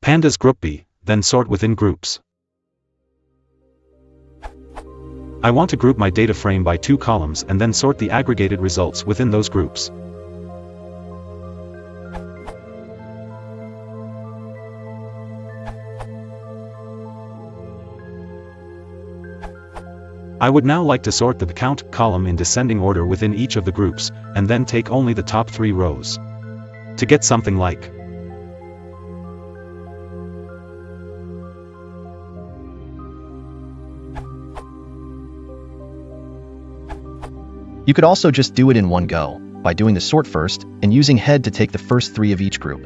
Pandas Groupby, then sort within groups. I want to group my data frame by 2 columns and then sort the aggregated results within those groups. I would now like to sort the count column in descending order within each of the groups, and then take only the top 3 rows. To get something like You could also just do it in one go, by doing the sort first, and using head to take the first 3 of each group.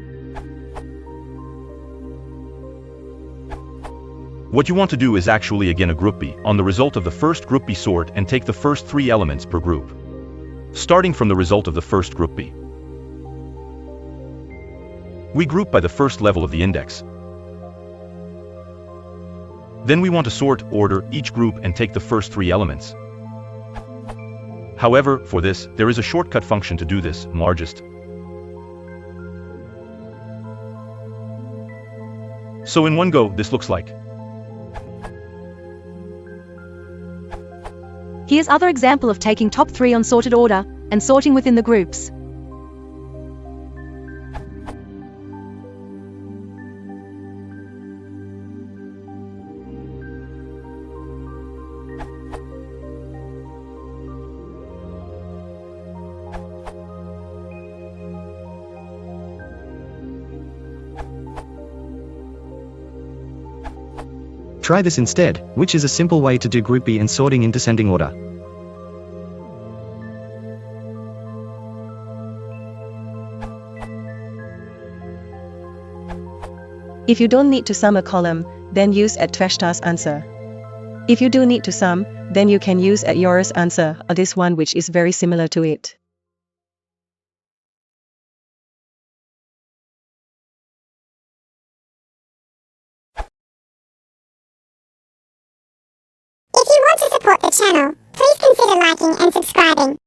What you want to do is actually again a Groupby on the result of the first Groupby sort and take the first 3 elements per group. Starting from the result of the first Groupby, we group by the first level of the index. Then we want to sort, order, each group and take the first 3 elements. However, for this, there is a shortcut function to do this, largest. So in one go, this looks like. Here's other example of taking top 3 on sorted order, and sorting within the groups. Try this instead, which is a simple way to do Groupby and sorting in descending order. If you don't need to sum a column, then use at Tweshta's answer. If you do need to sum, then you can use at yours answer, or this one which is very similar to it. If you want to support the channel, please consider liking and subscribing.